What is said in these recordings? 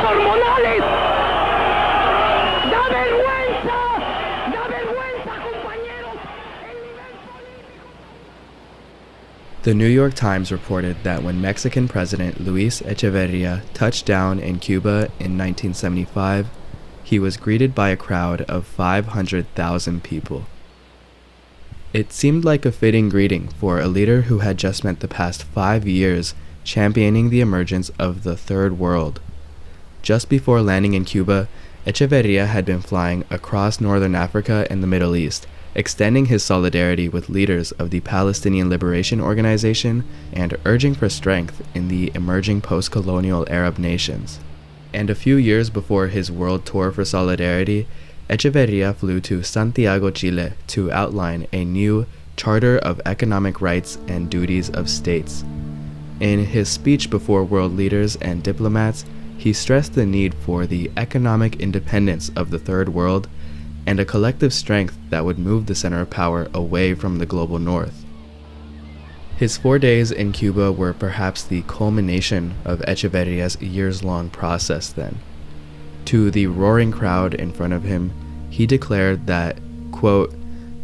hormonales. Da vergüenza, compañeros. The New York Times reported that when Mexican President Luis Echeverria touched down in Cuba in 1975, he was greeted by a crowd of 500,000 people. It seemed like a fitting greeting for a leader who had just spent the past 5 years championing the emergence of the Third World. Just before landing in Cuba, Echeverria had been flying across northern Africa and the Middle East, extending his solidarity with leaders of the Palestinian Liberation Organization and urging for strength in the emerging post-colonial Arab nations. And a few years before his world tour for solidarity, Echeverria flew to Santiago, Chile to outline a new Charter of Economic Rights and Duties of States. In his speech before world leaders and diplomats, he stressed the need for the economic independence of the Third World and a collective strength that would move the center of power away from the global north. His 4 days in Cuba were perhaps the culmination of Echeverria's years-long process then. To the roaring crowd in front of him, he declared that, quote,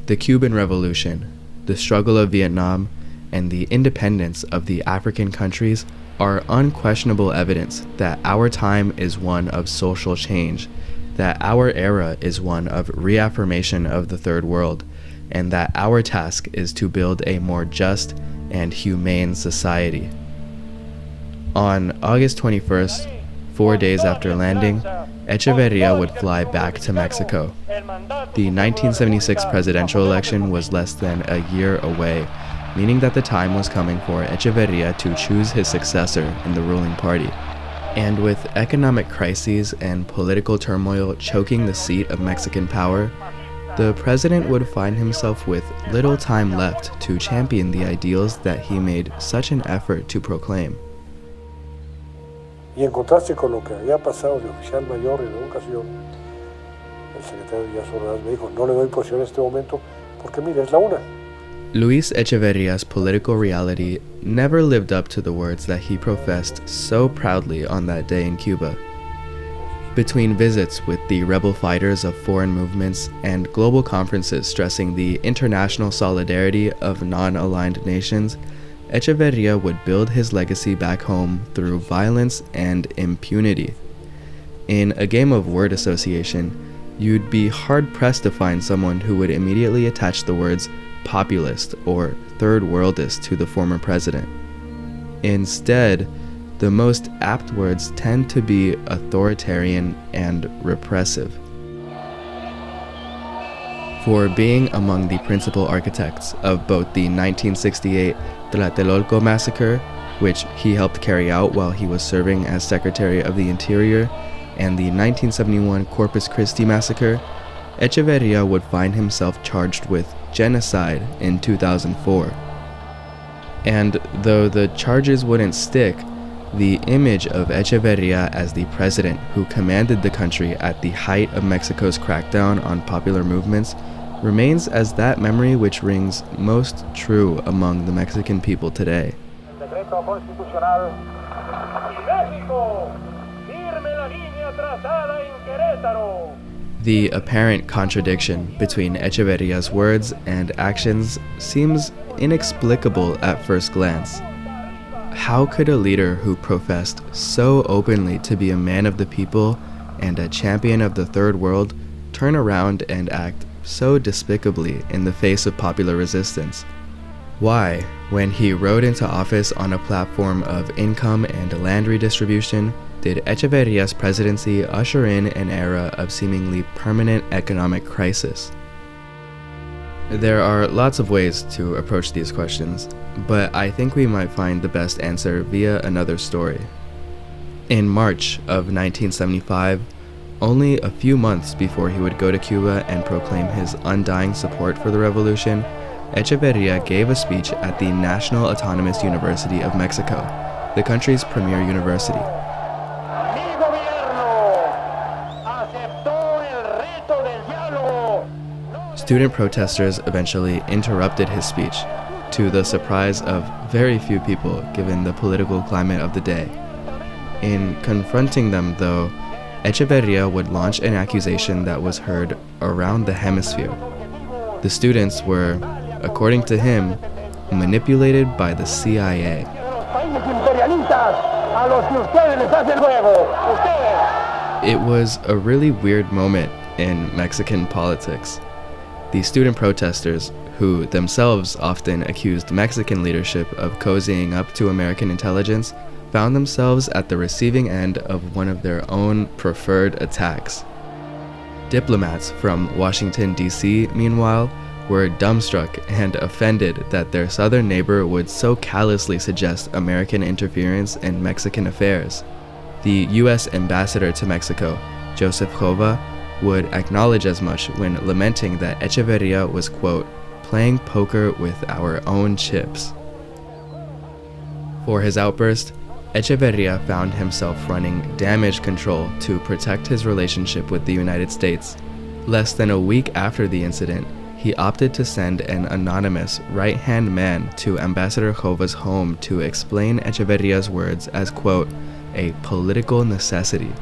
"The Cuban Revolution, the struggle of Vietnam, and the independence of the African countries are unquestionable evidence that our time is one of social change, that our era is one of reaffirmation of the Third World, and that our task is to build a more just and humane society." On August 21st, 4 days after landing, Echeverria would fly back to Mexico. The 1976 presidential election was less than a year away, meaning that the time was coming for Echeverria to choose his successor in the ruling party. And with economic crises and political turmoil choking the seat of Mexican power, the president would find himself with little time left to champion the ideals that he made such an effort to proclaim. Y en contraste con lo que había pasado de oficial mayor en una ocasión, el secretario Díaz Ordaz me dijo, no le doy posición en este momento porque mira, es la una. Luis Echeverria's political reality never lived up to the words that he professed so proudly on that day in Cuba. Between visits with the rebel fighters of foreign movements and global conferences stressing the international solidarity of non-aligned nations, Echeverria would build his legacy back home through violence and impunity. In a game of word association, you'd be hard-pressed to find someone who would immediately attach the words populist or third worldist to the former president. Instead, the most apt words tend to be authoritarian and repressive. For being among the principal architects of both the 1968 Tlatelolco massacre, which he helped carry out while he was serving as Secretary of the Interior, and the 1971 Corpus Christi massacre, Echeverria would find himself charged with genocide in 2004. And though the charges wouldn't stick, the image of Echeverria as the president who commanded the country at the height of Mexico's crackdown on popular movements remains as that memory which rings most true among the Mexican people today. The apparent contradiction between Echeverria's words and actions seems inexplicable at first glance. How could a leader who professed so openly to be a man of the people and a champion of the Third World turn around and act so despicably in the face of popular resistance? Why, when he rode into office on a platform of income and land redistribution, did Echeverria's presidency usher in an era of seemingly permanent economic crisis? There are lots of ways to approach these questions, but I think we might find the best answer via another story. In March of 1975, only a few months before he would go to Cuba and proclaim his undying support for the revolution, Echeverria gave a speech at the National Autonomous University of Mexico, the country's premier university. Student protesters eventually interrupted his speech, to the surprise of very few people given the political climate of the day. In confronting them, though, Echeverria would launch an accusation that was heard around the hemisphere. The students were, according to him, manipulated by the CIA. It was a really weird moment in Mexican politics. The student protesters, who themselves often accused Mexican leadership of cozying up to American intelligence, found themselves at the receiving end of one of their own preferred attacks. Diplomats from Washington, D.C., meanwhile, were dumbstruck and offended that their southern neighbor would so callously suggest American interference in Mexican affairs. The U.S. ambassador to Mexico, Joseph Jova, would acknowledge as much when lamenting that Echeverria was, quote, playing poker with our own chips. For his outburst, Echeverria found himself running damage control to protect his relationship with the United States. Less than a week after the incident, he opted to send an anonymous right-hand man to Ambassador Jova's home to explain Echeverria's words as, quote, a political necessity.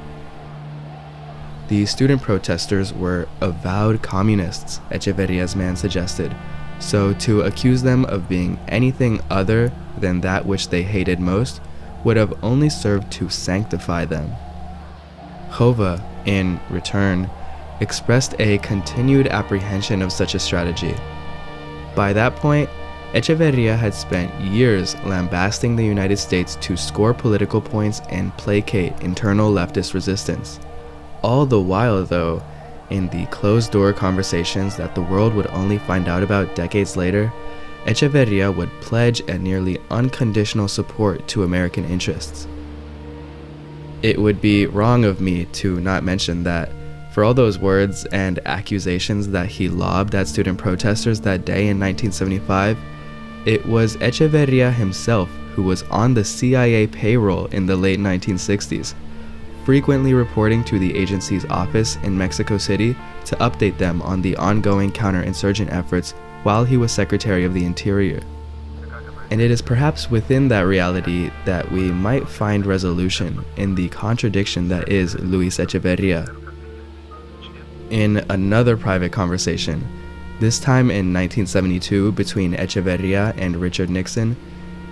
The student protesters were avowed communists, Echeverria's man suggested, so to accuse them of being anything other than that which they hated most would have only served to sanctify them. Jova, in return, expressed a continued apprehension of such a strategy. By that point, Echeverria had spent years lambasting the United States to score political points and placate internal leftist resistance. All the while, though, in the closed-door conversations that the world would only find out about decades later, Echeverria would pledge a nearly unconditional support to American interests. It would be wrong of me to not mention that, for all those words and accusations that he lobbed at student protesters that day in 1975, it was Echeverria himself who was on the CIA payroll in the late 1960s, frequently reporting to the agency's office in Mexico City to update them on the ongoing counterinsurgent efforts while he was Secretary of the Interior. And it is perhaps within that reality that we might find resolution in the contradiction that is Luis Echeverria. In another private conversation, this time in 1972 between Echeverria and Richard Nixon,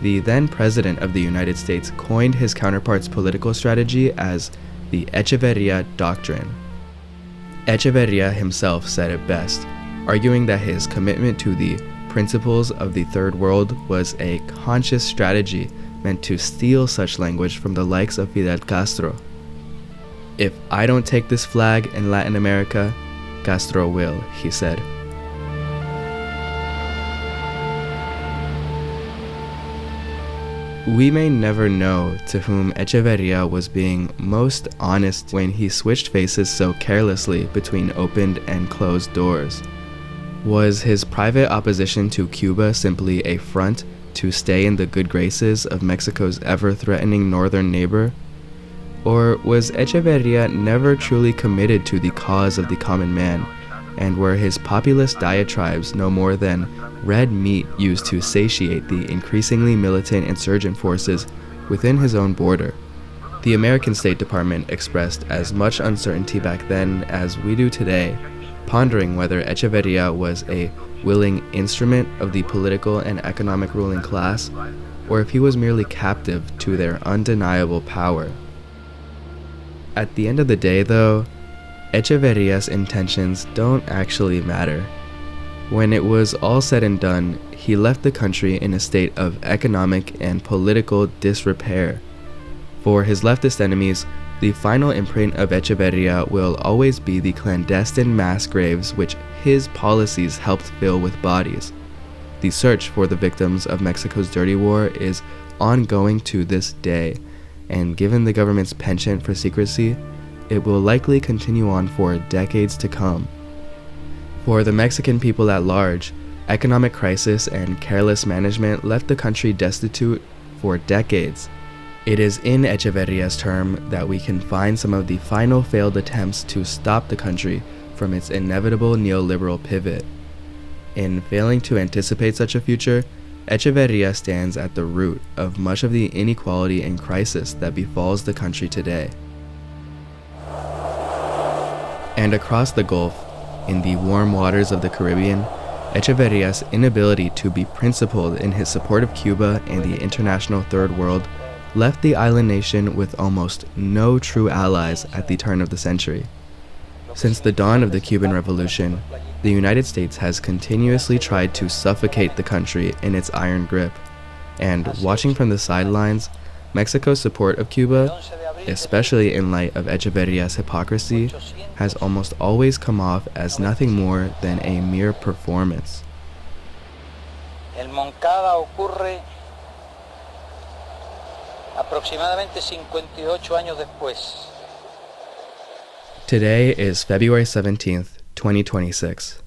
the then President of the United States coined his counterpart's political strategy as the Echeverria Doctrine. Echeverria himself said it best, arguing that his commitment to the principles of the Third World was a conscious strategy meant to steal such language from the likes of Fidel Castro. If I don't take this flag in Latin America, Castro will, he said. We may never know to whom Echeverria was being most honest when he switched faces so carelessly between opened and closed doors. Was his private opposition to Cuba simply a front to stay in the good graces of Mexico's ever-threatening northern neighbor? Or was Echeverria never truly committed to the cause of the common man, and were his populist diatribes no more than red meat used to satiate the increasingly militant insurgent forces within his own border? The American State Department expressed as much uncertainty back then as we do today, pondering whether Echeverria was a willing instrument of the political and economic ruling class, or if he was merely captive to their undeniable power. At the end of the day, though, Echeverria's intentions don't actually matter. When it was all said and done, he left the country in a state of economic and political disrepair. For his leftist enemies, the final imprint of Echeverria will always be the clandestine mass graves which his policies helped fill with bodies. The search for the victims of Mexico's dirty war is ongoing to this day, and given the government's penchant for secrecy, it will likely continue on for decades to come. For the Mexican people at large, economic crisis and careless management left the country destitute for decades. It is in Echeverria's term that we can find some of the final failed attempts to stop the country from its inevitable neoliberal pivot. In failing to anticipate such a future, Echeverria stands at the root of much of the inequality and crisis that befalls the country today. And across the Gulf, in the warm waters of the Caribbean, Echeverria's inability to be principled in his support of Cuba and the international Third World left the island nation with almost no true allies at the turn of the century. Since the dawn of the Cuban Revolution, the United States has continuously tried to suffocate the country in its iron grip, and watching from the sidelines, Mexico's support of Cuba, especially in light of Echeverria's hypocrisy, has almost always come off as nothing more than a mere performance. El Moncada ocurre aproximadamente 58 años después. Today is February 17th, 2026.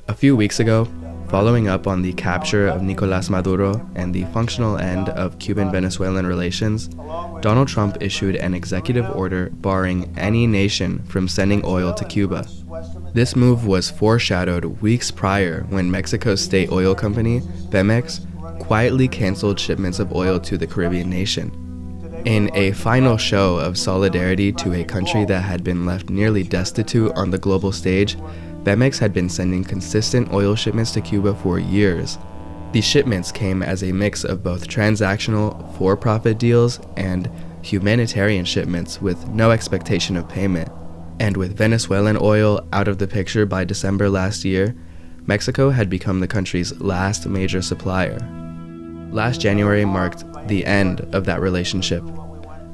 A few weeks ago, following up on the capture of Nicolás Maduro and the functional end of Cuban-Venezuelan relations, Donald Trump issued an executive order barring any nation from sending oil to Cuba. This move was foreshadowed weeks prior when Mexico's state oil company, Pemex, quietly canceled shipments of oil to the Caribbean nation. In a final show of solidarity to a country that had been left nearly destitute on the global stage, Pemex had been sending consistent oil shipments to Cuba for years. These shipments came as a mix of both transactional, for-profit deals and humanitarian shipments with no expectation of payment. And with Venezuelan oil out of the picture by December last year, Mexico had become the country's last major supplier. Last January marked the end of that relationship.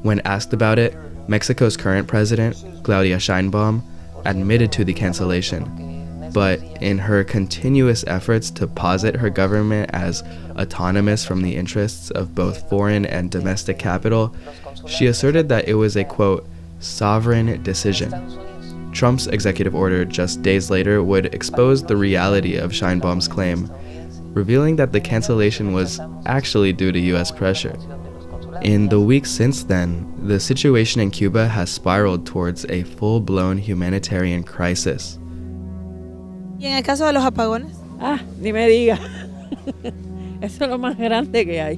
When asked about it, Mexico's current president, Claudia Sheinbaum, admitted to the cancellation, but in her continuous efforts to posit her government as autonomous from the interests of both foreign and domestic capital, she asserted that it was a, quote, sovereign decision. Trump's executive order just days later would expose the reality of Sheinbaum's claim, revealing that the cancellation was actually due to US pressure. In the weeks since then, the situation in Cuba has spiraled towards a full-blown humanitarian crisis. ¿Y en el caso de los apagones? Ni me diga. Eso es lo más grande que hay.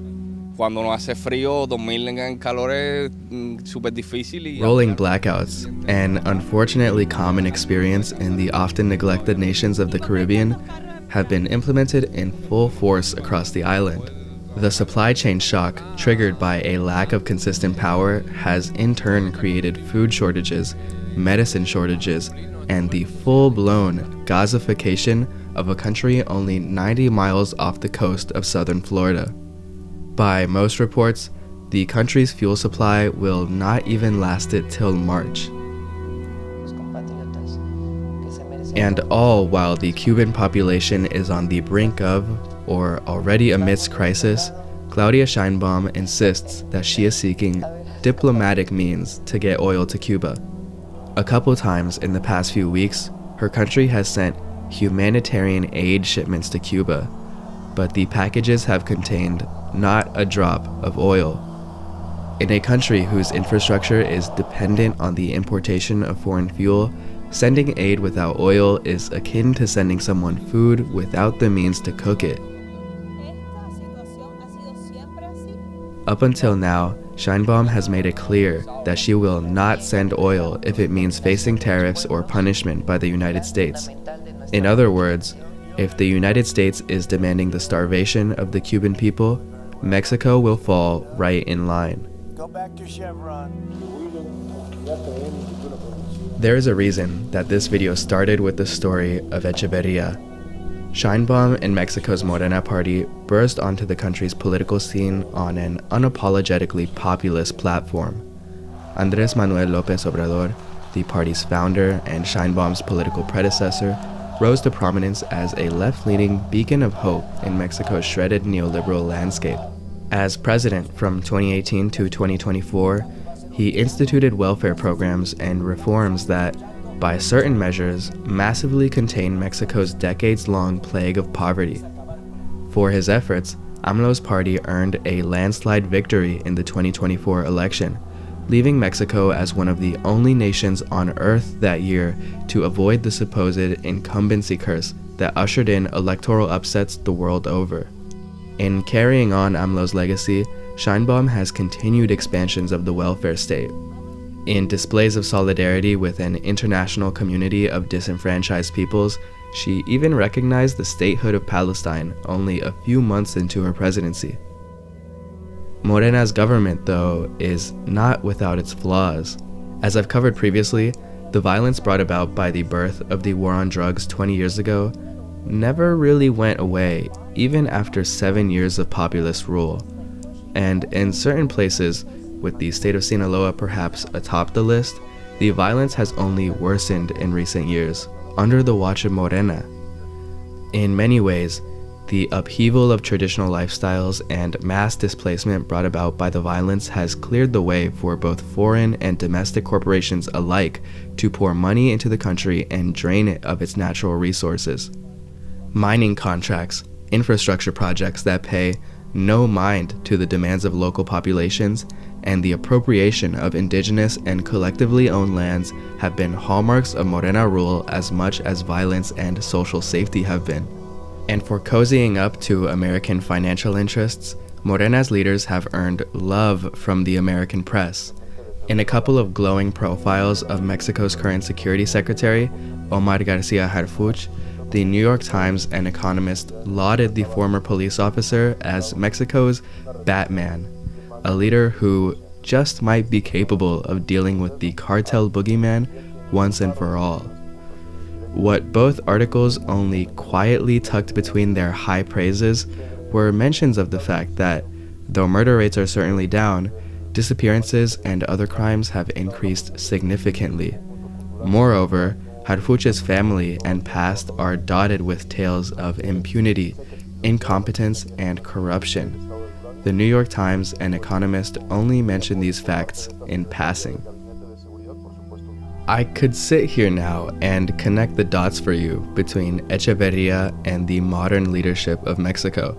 Cuando no hace frío, dormir en calor es súper difícil. Rolling blackouts, an unfortunately common experience in the often neglected nations of the Caribbean, have been implemented in full force across the island. The supply chain shock triggered by a lack of consistent power has in turn created food shortages, medicine shortages, and the full-blown gazification of a country only 90 miles off the coast of southern Florida. By most reports, the country's fuel supply will not even last it till March. And all while the Cuban population is on the brink of, or already amidst crisis, Claudia Sheinbaum insists that she is seeking diplomatic means to get oil to Cuba. A couple times in the past few weeks, her country has sent humanitarian aid shipments to Cuba, but the packages have contained not a drop of oil. In a country whose infrastructure is dependent on the importation of foreign fuel, sending aid without oil is akin to sending someone food without the means to cook it. Up until now, Sheinbaum has made it clear that she will not send oil if it means facing tariffs or punishment by the United States. In other words, if the United States is demanding the starvation of the Cuban people, Mexico will fall right in line. Go back to Chevron. There is a reason that this video started with the story of Echeverria. Sheinbaum and Mexico's Morena party burst onto the country's political scene on an unapologetically populist platform. Andrés Manuel López Obrador, the party's founder and Sheinbaum's political predecessor, rose to prominence as a left-leaning beacon of hope in Mexico's shredded neoliberal landscape. As president from 2018 to 2024, he instituted welfare programs and reforms that, by certain measures, massively contain Mexico's decades-long plague of poverty. For his efforts, AMLO's party earned a landslide victory in the 2024 election, leaving Mexico as one of the only nations on Earth that year to avoid the supposed incumbency curse that ushered in electoral upsets the world over. In carrying on AMLO's legacy, Sheinbaum has continued expansions of the welfare state. In displays of solidarity with an international community of disenfranchised peoples, she even recognized the statehood of Palestine only a few months into her presidency. Morena's government, though, is not without its flaws. As I've covered previously, the violence brought about by the birth of the war on drugs 20 years ago never really went away, even after 7 years of populist rule. And in certain places, with the state of Sinaloa perhaps atop the list, the violence has only worsened in recent years, under the watch of Morena. In many ways, the upheaval of traditional lifestyles and mass displacement brought about by the violence has cleared the way for both foreign and domestic corporations alike to pour money into the country and drain it of its natural resources. Mining contracts, infrastructure projects that pay no mind to the demands of local populations, and the appropriation of indigenous and collectively owned lands have been hallmarks of Morena rule as much as violence and social safety have been. And for cozying up to American financial interests, Morena's leaders have earned love from the American press. In a couple of glowing profiles of Mexico's current security secretary, Omar Garcia Harfuch, the New York Times and Economist lauded the former police officer as Mexico's Batman, a leader who just might be capable of dealing with the cartel boogeyman once and for all. What both articles only quietly tucked between their high praises were mentions of the fact that, though murder rates are certainly down, disappearances and other crimes have increased significantly. Moreover, Harfuch's family and past are dotted with tales of impunity, incompetence, and corruption. The New York Times and Economist only mention these facts in passing. I could sit here now and connect the dots for you between Echeverria and the modern leadership of Mexico,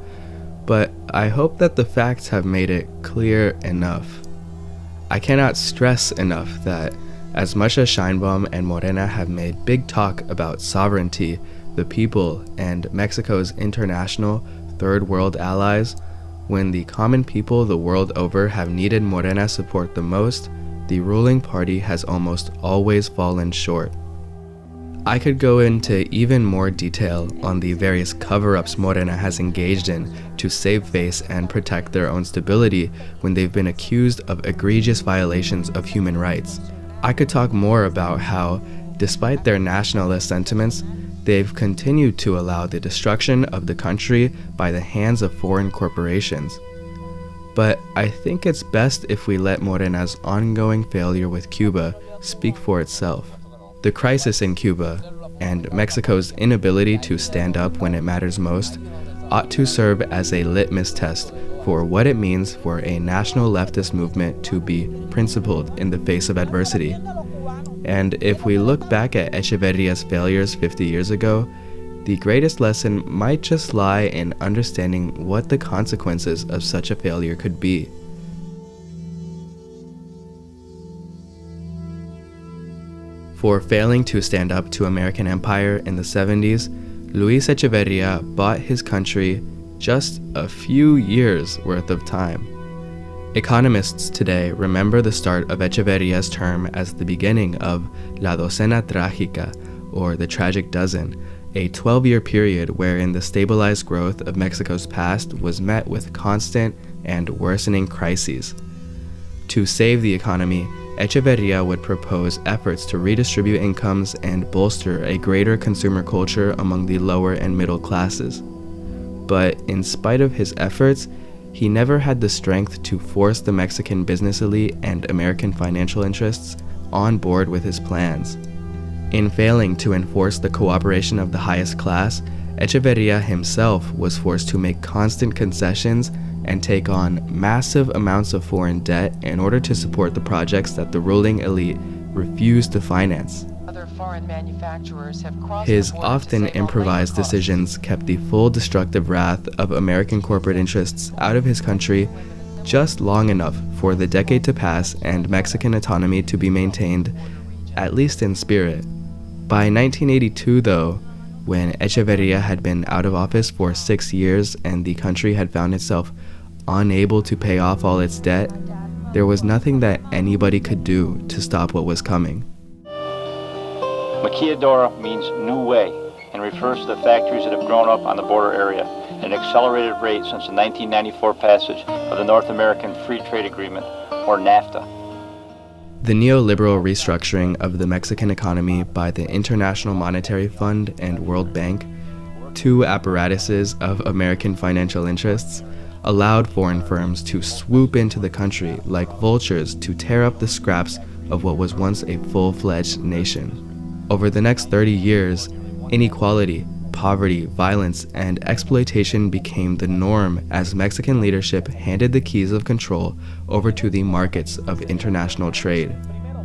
but I hope that the facts have made it clear enough. I cannot stress enough that as much as Sheinbaum and Morena have made big talk about sovereignty, the people, and Mexico's international third world allies, when the common people the world over have needed Morena's support the most, the ruling party has almost always fallen short. I could go into even more detail on the various cover-ups Morena has engaged in to save face and protect their own stability when they've been accused of egregious violations of human rights. I could talk more about how, despite their nationalist sentiments, they've continued to allow the destruction of the country by the hands of foreign corporations. But I think it's best if we let Morena's ongoing failure with Cuba speak for itself. The crisis in Cuba, and Mexico's inability to stand up when it matters most, ought to serve as a litmus test for what it means for a national leftist movement to be principled in the face of adversity. And if we look back at Echeverria's failures 50 years ago, the greatest lesson might just lie in understanding what the consequences of such a failure could be. For failing to stand up to American empire in the 70s, Luis Echeverria bought his country just a few years worth of time. Economists today remember the start of Echeverria's term as the beginning of La Docena Trágica, or the Tragic Dozen, a 12-year period wherein the stabilized growth of Mexico's past was met with constant and worsening crises. To save the economy, Echeverria would propose efforts to redistribute incomes and bolster a greater consumer culture among the lower and middle classes. But in spite of his efforts, he never had the strength to force the Mexican business elite and American financial interests on board with his plans. In failing to enforce the cooperation of the highest class, Echeverria himself was forced to make constant concessions and take on massive amounts of foreign debt in order to support the projects that the ruling elite refused to finance. His often improvised decisions kept the full destructive wrath of American corporate interests out of his country just long enough for the decade to pass and Mexican autonomy to be maintained, at least in spirit. By 1982, though, when Echeverria had been out of office for 6 years and the country had found itself unable to pay off all its debt, there was nothing that anybody could do to stop what was coming. Maquiladora means new way and refers to the factories that have grown up on the border area at an accelerated rate since the 1994 passage of the North American Free Trade Agreement, or NAFTA. The neoliberal restructuring of the Mexican economy by the International Monetary Fund and World Bank, two apparatuses of American financial interests, allowed foreign firms to swoop into the country like vultures to tear up the scraps of what was once a full-fledged nation. Over the next 30 years, inequality, poverty, violence, and exploitation became the norm as Mexican leadership handed the keys of control over to the markets of international trade.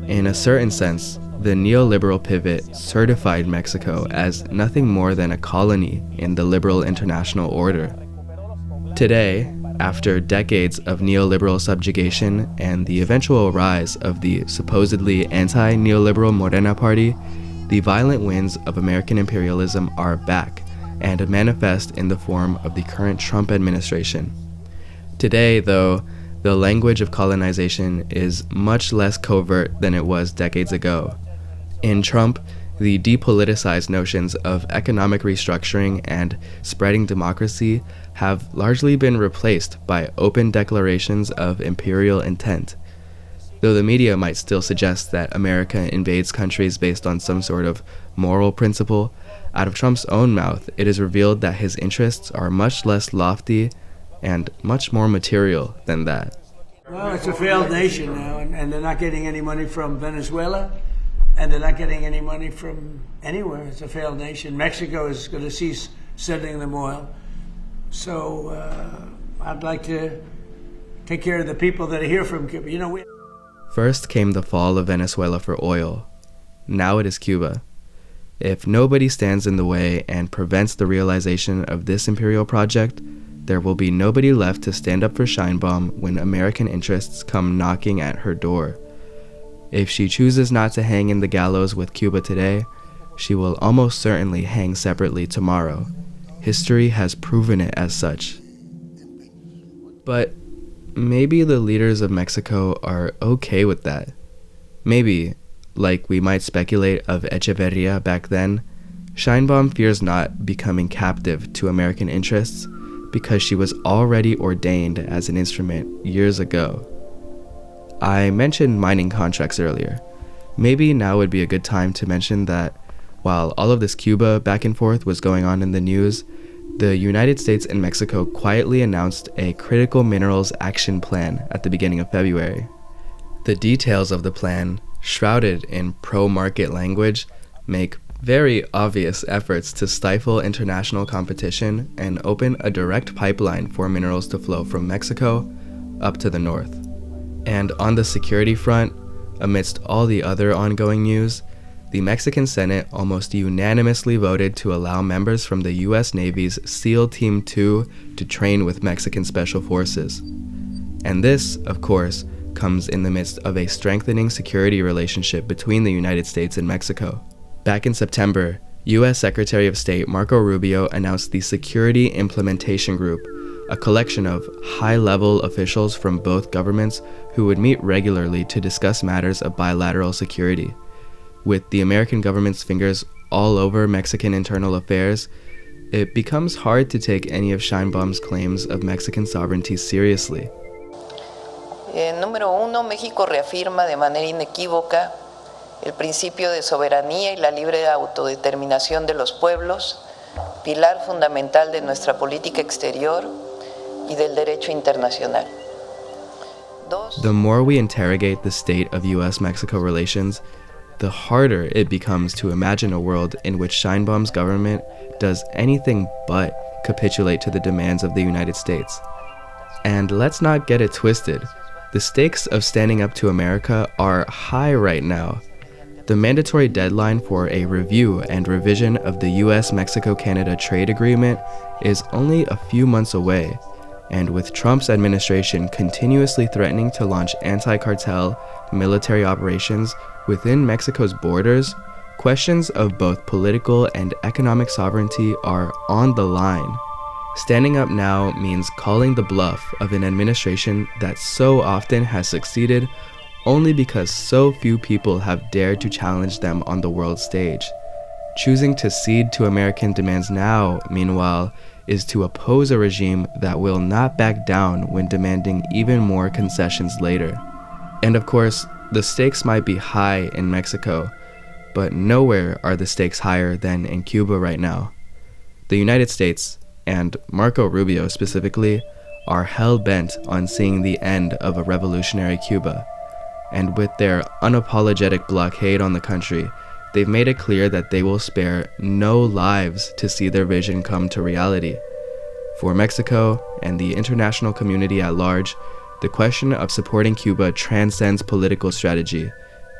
In a certain sense, the neoliberal pivot certified Mexico as nothing more than a colony in the liberal international order. Today, after decades of neoliberal subjugation and the eventual rise of the supposedly anti-neoliberal Morena Party, the violent winds of American imperialism are back and manifest in the form of the current Trump administration. Today, though, the language of colonization is much less covert than it was decades ago. In Trump, the depoliticized notions of economic restructuring and spreading democracy have largely been replaced by open declarations of imperial intent. Though the media might still suggest that America invades countries based on some sort of moral principle, out of Trump's own mouth, it is revealed that his interests are much less lofty and much more material than that. Well, it's a failed nation now, and they're not getting any money from Venezuela, and they're not getting any money from anywhere. It's a failed nation. Mexico is going to cease sending them oil. So I'd like to take care of the people that are here from Cuba. You know, First came the fall of Venezuela for oil. Now it is Cuba. If nobody stands in the way and prevents the realization of this imperial project, there will be nobody left to stand up for Sheinbaum when American interests come knocking at her door. If she chooses not to hang in the gallows with Cuba today, she will almost certainly hang separately tomorrow. History has proven it as such. But maybe the leaders of Mexico are okay with that. Maybe, like we might speculate of Echeverria back then, Sheinbaum fears not becoming captive to American interests because she was already ordained as an instrument years ago. I mentioned mining contracts earlier. Maybe now would be a good time to mention that while all of this Cuba back and forth was going on in the news, the United States and Mexico quietly announced a critical minerals action plan at the beginning of February. The details of the plan, shrouded in pro-market language, make very obvious efforts to stifle international competition and open a direct pipeline for minerals to flow from Mexico up to the north. And on the security front, amidst all the other ongoing news, the Mexican Senate almost unanimously voted to allow members from the U.S. Navy's SEAL Team 2 to train with Mexican Special Forces. And this, of course, comes in the midst of a strengthening security relationship between the United States and Mexico. Back in September, U.S. Secretary of State Marco Rubio announced the Security Implementation Group, a collection of high-level officials from both governments who would meet regularly to discuss matters of bilateral security. With the American government's fingers all over Mexican internal affairs, it becomes hard to take any of Sheinbaum's claims of Mexican sovereignty seriously. Número uno, México reafirma de manera inequívoca el principio de soberanía y la libre autodeterminación de los pueblos, pilar fundamental de nuestra política exterior y del derecho internacional. The more we interrogate the state of U.S.-Mexico relations, the harder it becomes to imagine a world in which Sheinbaum's government does anything but capitulate to the demands of the United States. And let's not get it twisted. The stakes of standing up to America are high right now. The mandatory deadline for a review and revision of the US-Mexico-Canada trade agreement is only a few months away, and with Trump's administration continuously threatening to launch anti-cartel military operations within Mexico's borders, questions of both political and economic sovereignty are on the line. Standing up now means calling the bluff of an administration that so often has succeeded only because so few people have dared to challenge them on the world stage. Choosing to cede to American demands now, meanwhile, is to oppose a regime that will not back down when demanding even more concessions later. And of course, the stakes might be high in Mexico, but nowhere are the stakes higher than in Cuba right now. The United States, and Marco Rubio specifically, are hell-bent on seeing the end of a revolutionary Cuba. And with their unapologetic blockade on the country, they've made it clear that they will spare no lives to see their vision come to reality. For Mexico and the international community at large, the question of supporting Cuba transcends political strategy.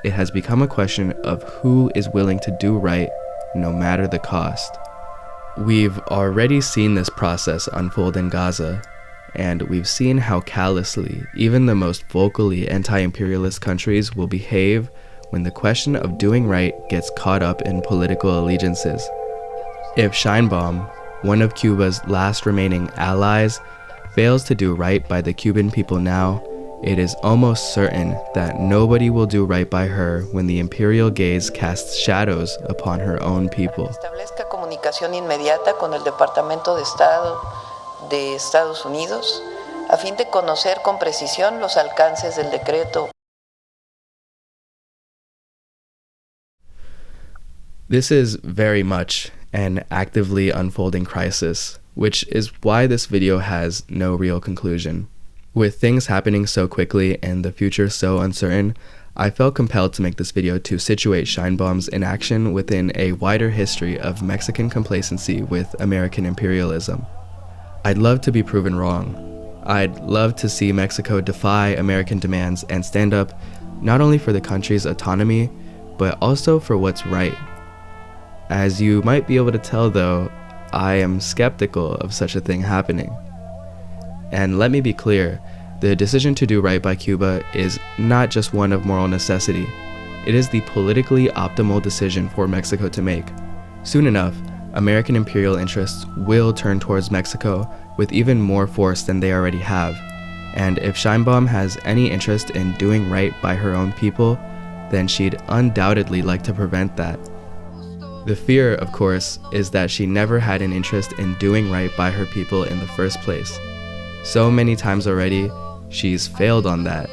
It has become a question of who is willing to do right, no matter the cost. We've already seen this process unfold in Gaza, and we've seen how callously even the most vocally anti-imperialist countries will behave when the question of doing right gets caught up in political allegiances. If Sheinbaum, one of Cuba's last remaining allies, fails to do right by the Cuban people now, it is almost certain that nobody will do right by her when the imperial gaze casts shadows upon her own people. Establezca comunicación inmediata con el Departamento de Estado de Estados Unidos a fin de conocer con precisión los alcances del decreto. This is very much an actively unfolding crisis, which is why this video has no real conclusion. With things happening so quickly and the future so uncertain, I felt compelled to make this video to situate Sheinbaum's inaction within a wider history of Mexican complacency with American imperialism. I'd love to be proven wrong. I'd love to see Mexico defy American demands and stand up not only for the country's autonomy, but also for what's right. As you might be able to tell though, I am skeptical of such a thing happening. And let me be clear, the decision to do right by Cuba is not just one of moral necessity. It is the politically optimal decision for Mexico to make. Soon enough, American imperial interests will turn towards Mexico with even more force than they already have. And if Sheinbaum has any interest in doing right by her own people, then she'd undoubtedly like to prevent that. The fear, of course, is that she never had an interest in doing right by her people in the first place. So many times already, she's failed on that.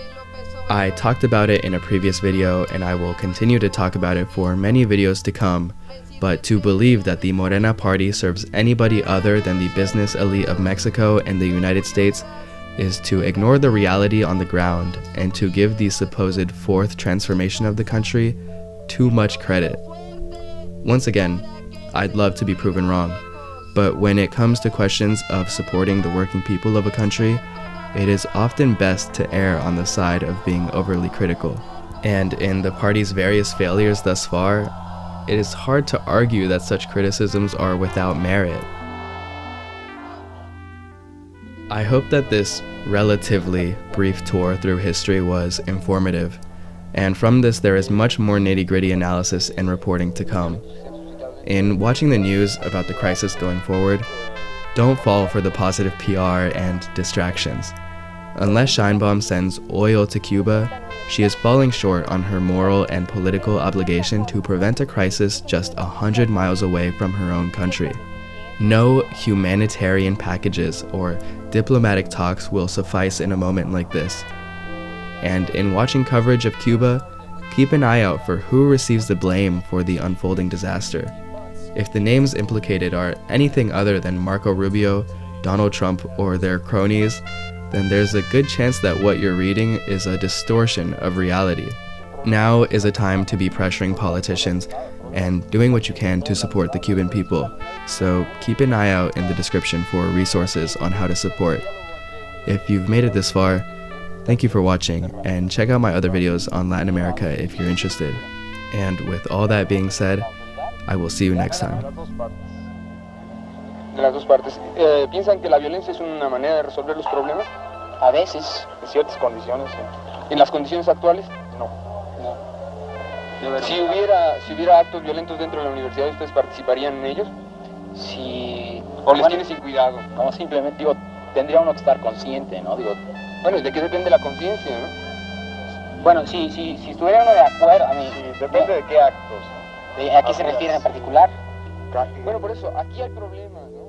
I talked about it in a previous video, and I will continue to talk about it for many videos to come, but to believe that the Morena party serves anybody other than the business elite of Mexico and the United States is to ignore the reality on the ground and to give the supposed fourth transformation of the country too much credit. Once again, I'd love to be proven wrong, but when it comes to questions of supporting the working people of a country, it is often best to err on the side of being overly critical. And in the party's various failures thus far, it is hard to argue that such criticisms are without merit. I hope that this relatively brief tour through history was informative, and from this there is much more nitty-gritty analysis and reporting to come. In watching the news about the crisis going forward, don't fall for the positive PR and distractions. Unless Sheinbaum sends oil to Cuba, she is falling short on her moral and political obligation to prevent a crisis just 100 miles away from her own country. No humanitarian packages or diplomatic talks will suffice in a moment like this. And in watching coverage of Cuba, keep an eye out for who receives the blame for the unfolding disaster. If the names implicated are anything other than Marco Rubio, Donald Trump, or their cronies, then there's a good chance that what you're reading is a distortion of reality. Now is a time to be pressuring politicians and doing what you can to support the Cuban people, so keep an eye out in the description for resources on how to support. If you've made it this far, thank you for watching, and check out my other videos on Latin America if you're interested. And with all that being said, I will see you next time. De las dos partes. ¿Piensan que la violencia es una manera de resolver los problemas? A veces. En ciertas condiciones. ¿En las condiciones actuales? No. Si hubiera actos violentos dentro de la universidad, ¿ustedes participarían en ellos? Sí. ¿O les tiene sin cuidado? No, simplemente, digo, tendría uno que estar consciente, ¿no? Digo, bueno, ¿de qué depende la conciencia, no? Bueno, si estuviera uno de acuerdo, a mí... Sí, depende de qué actos. ¿A qué se refiere en particular? Bueno, por eso, aquí hay problemas, ¿no?